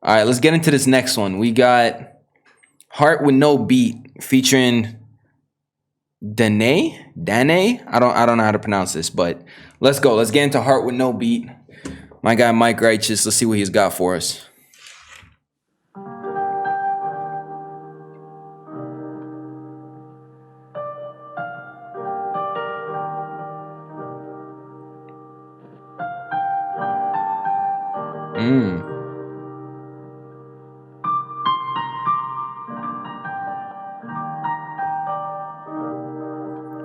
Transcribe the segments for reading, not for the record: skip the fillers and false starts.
All right, let's get into this next one. We got Heart with No Beat featuring Danae. I don't know how to pronounce this, but let's go. Let's get into Heart with No Beat. My guy Mike Righteous. Let's see what he's got for us.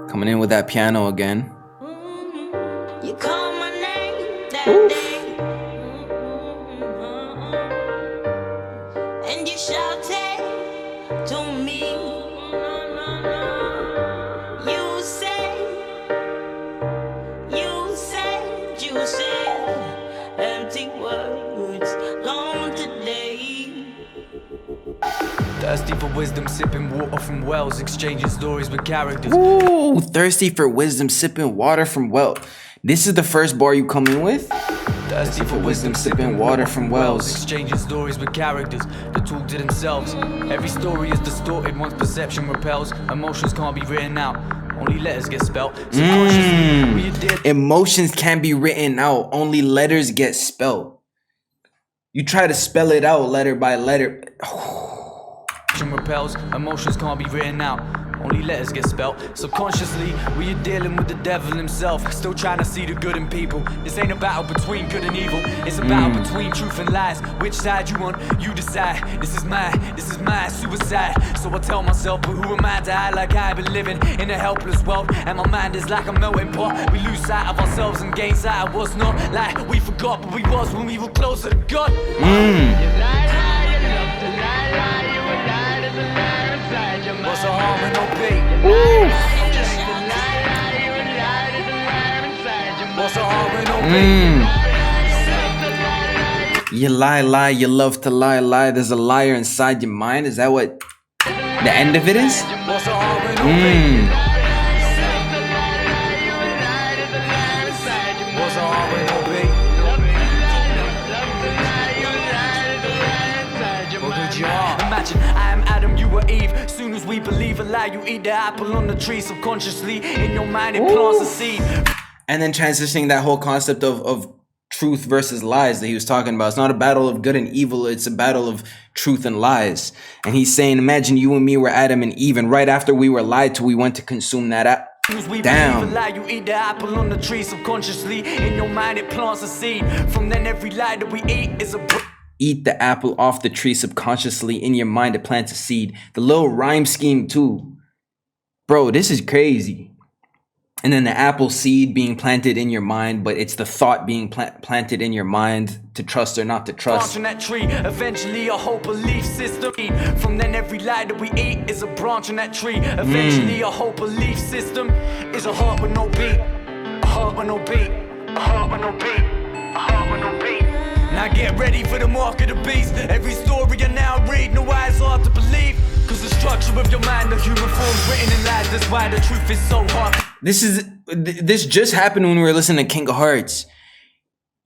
Coming in with that piano again. You call my name that day, and you shouted to me. You said empty words gone today. Thirsty for wisdom, sipping water from wells, exchanging stories with characters. Ooh, thirsty for wisdom, sipping water from wells. This is the first bar you come in with? Thirsty for wisdom, sipping water from wells, exchanging stories with characters that talk to themselves. Every story is distorted once perception repels. Emotions can't be written out, only letters get spelt. Emotions can't be written out, only letters get spelt. You try to spell it out letter by letter. Repels, emotions can't be written out, only letters get spelt. Subconsciously, we are dealing with the devil himself, still trying to see the good in people. This ain't a battle between good and evil, it's a battle between truth and lies. Which side you want, you decide. This is my suicide. So I tell myself, but who am I to act like I've been living in a helpless world? And my mind is like a melting pot. We lose sight of ourselves and gain sight of what's not. Like we forgot, but we was when we were closer to God. You lie, you love to lie, you would lie, there's a lie inside your mind. What's a harm with no beat? What's a harm with no beat? You lie, you love to lie, there's a liar inside your mind. Is that what the end of it is? What's a harm with no beat? What's a harm with no beat? Imagine I am Adam, you were Eve. Soon as we believe a lie, you eat the apple on the tree. Subconsciously, in your mind it plants a seed. And then transitioning that whole concept of truth versus lies that he was talking about. It's not a battle of good and evil, it's a battle of truth and lies. And he's saying, imagine you and me were Adam and Eve, and right after we were lied to, we went to consume that Damn. You eat the apple on the tree. Subconsciously, in your mind it plants a seed. From then every lie that we eat is a eat the apple off the tree. Subconsciously, in your mind it plants a seed. The little rhyme scheme too. Bro, this is crazy. And then the apple seed being planted in your mind, but it's the thought being planted in your mind to trust or not to trust. Branch on that tree, eventually a whole belief system. From then every lie that we eat is a branch on that tree. Eventually a whole belief system is a heart with no beat. A heart with no beat. A heart with no beat. A heart with no beat. Now get ready for the mark of the beast. Every story I now read, no why it's hard to believe. Cause the structure of your mind, the human form's written in lies. That's why the truth is so hard. This just happened when we were listening to King of Hearts.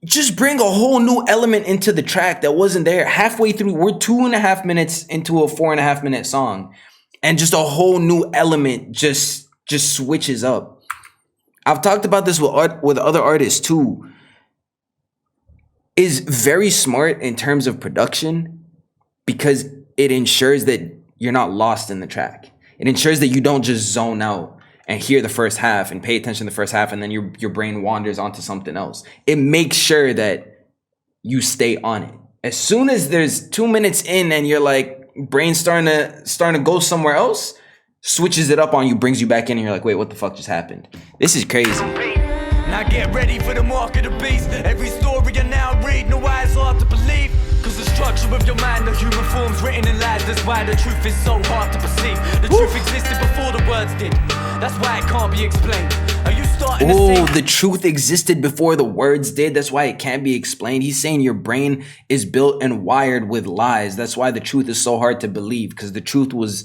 Just bring a whole new element into the track that wasn't there. Halfway through, we're 2.5 minutes into a 4.5 minute song, and just a whole new element just switches up. I've talked about this with other artists too. Is very smart in terms of production because it ensures that you're not lost in the track. It ensures that you don't just zone out and hear the first half and pay attention to the first half and then your brain wanders onto something else. It makes sure that you stay on it. As soon as there's 2 minutes in and you're like, brain's starting to go somewhere else, switches it up on you, brings you back in, and you're like, wait, what the fuck just happened? This is crazy. Now get ready for the mark of the beast. Every story I now read, no why it's hard to believe. Cause the structure of your mind, the human form's written in lies. That's why the truth is so hard to perceive. The truth existed before the words did. That's why it can't be explained. Are you starting to see? The truth existed before the words did. That's why it can't be explained. He's saying your brain is built and wired with lies. That's why the truth is so hard to believe. Because the truth was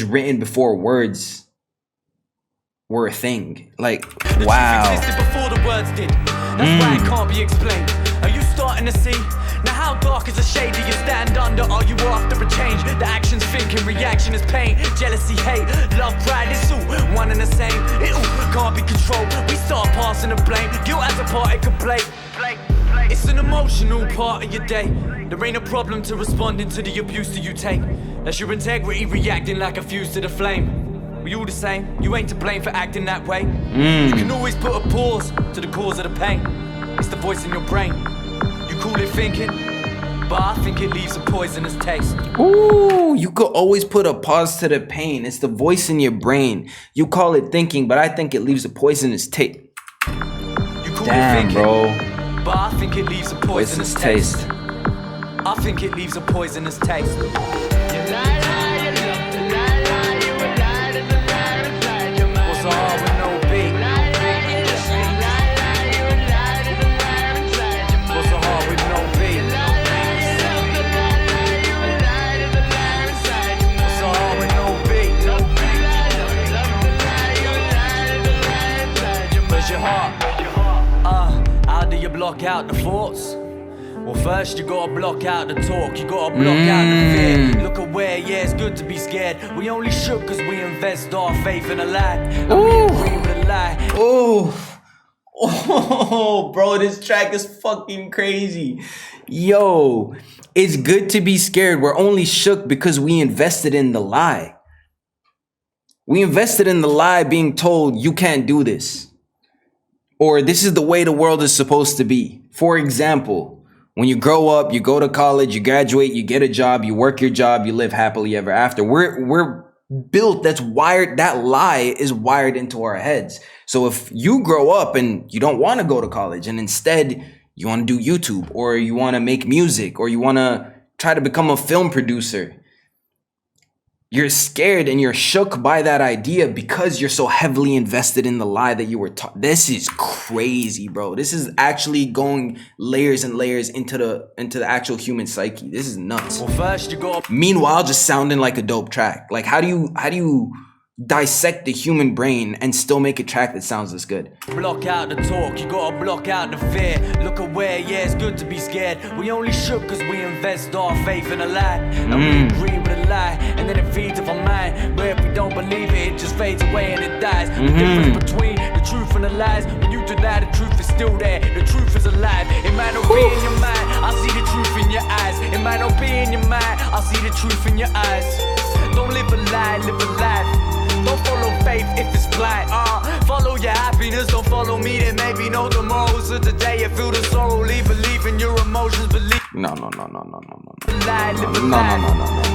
written before words were a thing. Like, wow. The truth existed before the words did. That's why it can't be explained. Are you starting to see? Now how dark is the shade do you stand under? Are you after a change? The action's thinking, reaction is pain. Jealousy, hate, love, pride, it's all one and the same. It all can't be controlled. We start passing the blame. Guilt as a part it could play. It's an emotional part of your day. There ain't a problem to responding to the abuse that you take. That's your integrity reacting like a fuse to the flame. We all the same, you ain't to blame for acting that way. You can always put a pause to the cause of the pain. It's the voice in your brain. You call it thinking, but I think it leaves a poisonous taste. Ooh, you could always put a pause to the pain. It's the voice in your brain. You call it thinking, but I think it leaves a poisonous taste. You call Damn, it thinking, bro. but I think it leaves a poisonous taste. I think it leaves a poisonous taste. What's a heart with no beat? What's a heart with no beat? What's a heart with no beat? Where's your heart? How do you block out the thoughts? Well, first you gotta block out the talk, you gotta block out the fear. Look aware, yeah, it's good to be scared. We only shook cause we invest our faith in a lie. And we agree with a lie. Oh, bro, this track is fucking crazy. Yo, it's good to be scared. We're only shook because we invested in the lie. We invested in the lie being told you can't do this. Or this is the way the world is supposed to be. For example, when you grow up, you go to college, you graduate, you get a job, you work your job, you live happily ever after. We're built, that's wired, that lie is wired into our heads. So if you grow up and you don't want to go to college and instead you want to do YouTube or you want to make music or you want to try to become a film producer, you're scared and you're shook by that idea because you're so heavily invested in the lie that you were taught. This is crazy, bro. This is actually going layers and layers into the actual human psyche. This is nuts. Well, first you go. Meanwhile, just sounding like a dope track. Like, how do you dissect the human brain and still make a track that sounds this good? Block out the talk, you gotta block out the fear. Look aware, yeah, it's good to be scared. We only shook cause we invest our faith in a lie. And we agree with a lie, and then it feeds off our mind. But if we don't believe it, it just fades away and it dies. The difference between the truth and the lies, when you deny the truth is still there. The truth is alive. It might not be in your mind, I see the truth in your eyes. It might not be in your mind, I see the truth in your eyes. Don't live a lie, live a life. Don't follow faith if it's blind. Follow your happiness, don't follow me. There may be no tomorrow. So today you feel the sorrow. Leave belief in your emotions. Believe. No. Lie, live a lie.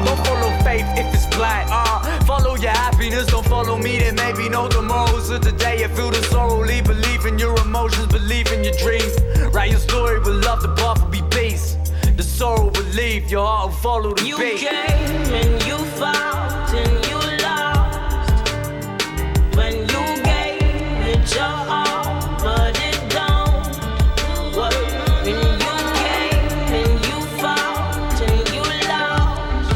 Don't follow faith if it's blind. Follow your happiness, don't follow me. There may be no tomorrow. So today you feel the sorrow. Leave belief in your emotions. Believe in your dreams. Write your story with love. The path will be peace. The sorrow will leave. Your heart will follow the beat. You came and you found and you when you gave it your all, but it don't work. When you came and you fought and you lost,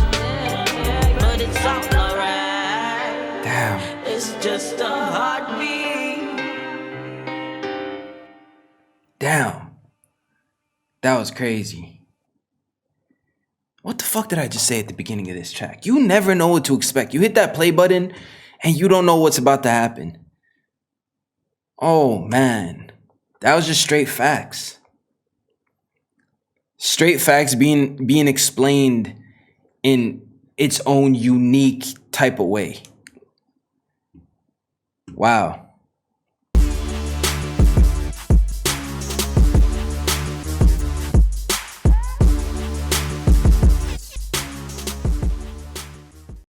but it's all alright. Damn. It's just a heartbeat. Damn. That was crazy. What the fuck did I just say at the beginning of this track? You never know what to expect. You hit that play button and you don't know what's about to happen. Oh, man. That was just straight facts. Straight facts being explained in its own unique type of way. Wow.